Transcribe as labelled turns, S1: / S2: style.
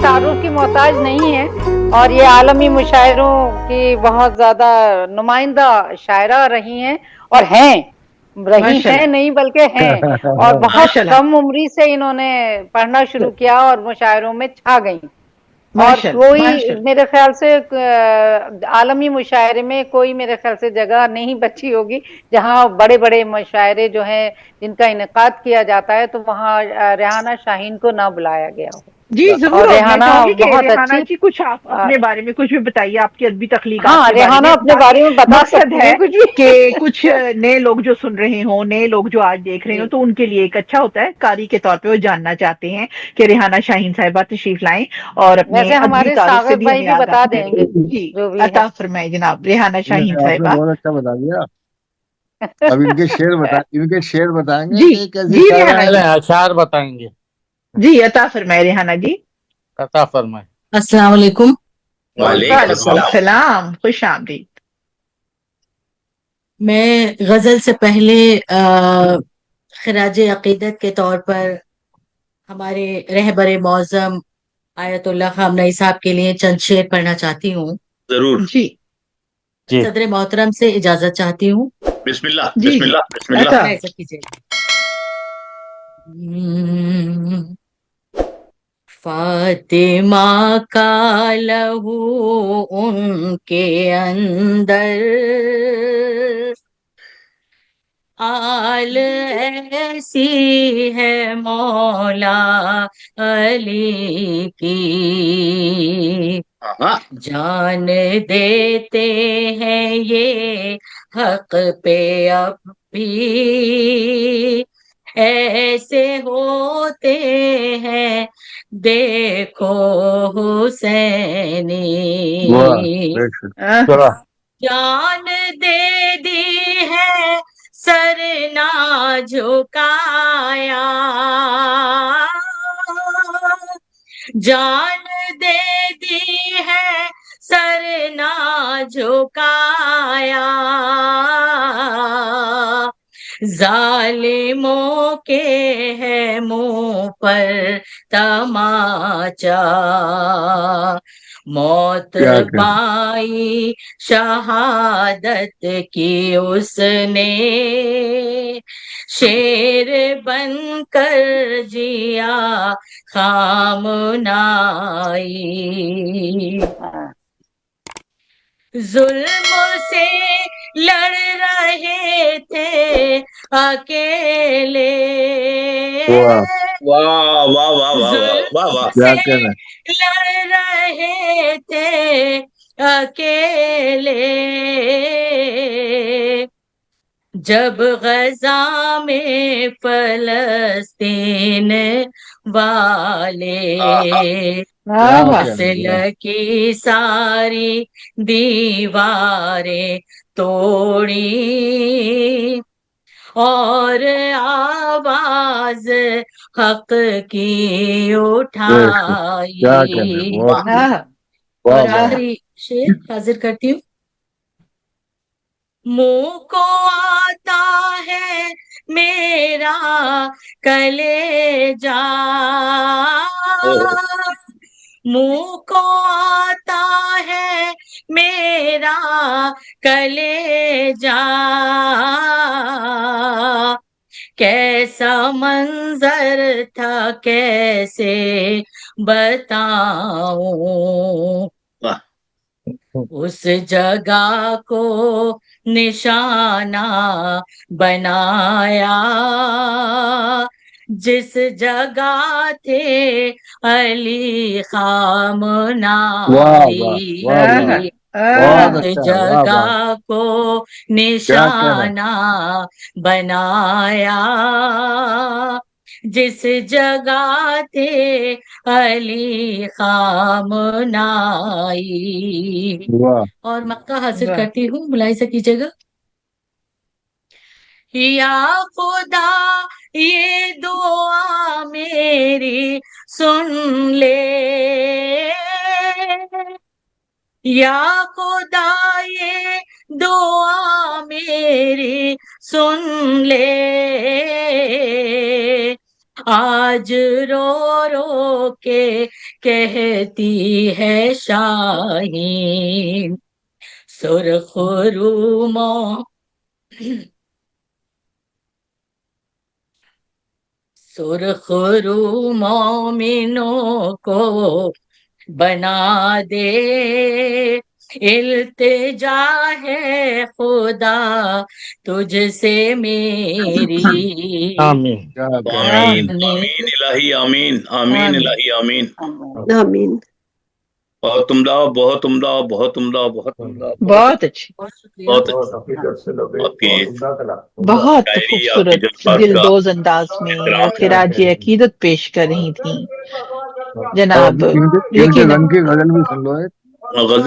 S1: तारुफ की मोहताज नहीं है और ये आलमी मुशायरों की बहुत ज़्यादा नुमाइंदा शायरा रही हैं और रही हैं
S2: माशाल्लाह
S1: नहीं बल्कि हैं। और बहुत
S2: माशाल्लाह
S1: कम उम्री से इन्होंने पढ़ना शुरू किया और मुशायरों में छा गईं। और
S2: माशाल्लाह
S1: कोई
S2: माशाल्लाह।
S1: मेरे ख्याल से आलमी मुशायरे में कोई मेरे ख्याल से जगह नहीं बची होगी जहाँ बड़े-बड़े मुशायरे जो हैं जिनका इनेकाद किया जाता है तो वहाँ रेहाना शाहीन को ना बुलाया गया हो।
S2: जी जरूर,
S1: और
S2: और मैं
S1: रेहाना
S2: चाहूंगी कि
S1: बहुत
S2: रेहाना
S1: अच्छी
S2: जी कुछ आप
S1: अ,
S2: अपने बारे में कुछ भी बताइए, आपकी अदबी तख्लीकात
S1: हाँ,
S2: के बारे
S1: रेहाना
S2: में,
S1: अपने
S2: ताकि
S1: बारे में बता
S2: मकसद
S1: सकती
S2: है
S1: है कुछ भी।
S2: कि कुछ नए लोग जो सुन रहे हों, नए लोग जो आज देख रहे हो,
S1: जी।
S2: तो उनके लिए एक अच्छा होता है, कारी के तौर पे वो जानना चाहते हैं कि रेहाना शाहीन साहिबा तशरीफ लाएं और अपने
S1: वैसे
S2: अदबी
S1: हमारे
S2: तारुफ से
S1: सागर
S2: भी
S1: भाई
S2: हमें
S1: भी
S2: आगाह
S1: बता
S2: करें।
S1: देंगे
S2: जी
S1: जो भी है।
S2: अता फरमाए जनाब रेहाना शाहीन
S3: नहीं, आपने
S2: साहिबा।
S3: बहुत अच्छा बता दिया। अब इनके शेर बताएंगे
S2: जी
S3: कि कैसी
S2: जी
S3: शायरा
S2: रेहाना
S3: है।
S4: पहले
S2: जी,
S4: अशार बताएंगे।
S2: जी अता फरमाए रेहाना जी।
S4: अता फरमाए।
S5: अस्सलाम वालेकुम।
S6: वालेकुम
S2: वालेकुम
S6: सलाम।
S2: सलाम, खुश आमदीद।
S5: मैं गजल से पहले खराज अकीदत के तौर पर हमारे रहबरे मौजम आयतुल्लाह खामनई साहब के लिए चंद शेर पढ़ना चाहती हूँ।
S6: जरूर।
S2: जी
S4: जी।
S5: सदर मोहतरम से इजाजत चाहती हूँ।
S6: बिस्मिल्लाह
S2: जी जी
S6: बिस्मिल्लाह बिस्मिल्लाह।
S2: अता।
S5: मुलाहिजा कीजिएगा। हम्म, फातिमा का लहू उनके अंदर आल ऐसी है मौला अली की,
S6: हाँ
S5: जान देते हैं ये हक पे अब भी, ऐसे होते हैं देखो हुसैनी,
S3: वाह, बेशक।
S2: हाँ,
S5: जान दे दी है सर ना झुकाया, जान दे दी है सर ना झुकाया, जालिमों के है मुंह पर तमाचा, मौत
S3: क्या क्या
S5: पाई शहादत की उसने, शेर बनकर जिया खाम नाई,
S1: हाँ,
S5: जुल्म से लड़ रहे थे अकेले,
S3: वाह,
S6: वाह वाह वाह वाह वाह वाह
S5: जुल्म
S6: वाह।
S3: क्या
S5: से
S3: कहना।
S5: लड़ रहे थे अकेले, जब गजा में फलस्तीन वाले
S3: क्या
S2: वाह,
S3: कहना।
S5: मसल की सारी दीवारें तोड़ी और आवाज हक की
S3: बेशक, क्या कहना।
S5: उठाई।
S3: बहुत खूब।
S2: हाँ,
S3: वाह
S5: और
S3: वाह।
S2: हाँ,
S5: आखिरी शेर हाजिर करती हूँ। मुंह को आता है मेरा कलेजा,
S6: ओहो।
S5: मुंह को आता है मेरा कलेजा, कैसा मंजर था कैसे बताऊं,
S6: वाह।
S5: उस जगह को निशाना बनाया, जिस जगह थे अली
S3: वाह वाह वाह
S2: हाँ,
S3: वाह।
S5: खामनाई,
S3: बहुत
S2: हाँ,
S5: उस
S3: अच्छा। वाह वाह।
S5: जगह को
S3: क्या कहना।
S5: निशाना बनाया, जिस जगह थे अली खामनाई।
S3: वाह।
S5: और मक्का हासिल
S2: वाह,
S5: करती हूँ, मुलाहिजा कीजिएगा। या खुदा ये दुआ मेरी सुन ले, या खुदा ये दुआ मेरी सुन ले, आज रो रो के कहती है शाहीन सुर्ख रूमों सुर्ख रू मोमिनों को बना दे, इल्तिजा है खुदा तुझसे मेरी।
S4: आमीन।
S3: क्या कहना
S6: आमीन
S5: आमीन।
S6: आमीन इलाही आमीन आमीन
S5: आमीन।
S6: इलाही आमीन।
S7: आमीन।
S6: बहुत उम्दा बहुत उम्दा बहुत उम्दा बहुत उम्दा
S2: बहुत अच्छी,
S5: बहुत शुक्रिया।
S6: बहुत अच्छी आपकी
S2: बहुत
S6: शायरी, आपकी
S2: खूबसूरत
S6: जज्बात का
S2: दिलदोज अंदाज में वो
S6: एहतराम।
S2: खिराज अकीदत पेश कर रही थी
S3: अब
S2: जनाब।
S3: इनके
S2: यकीनन
S3: रंग की गजल भी सुन लो एक।
S6: गजल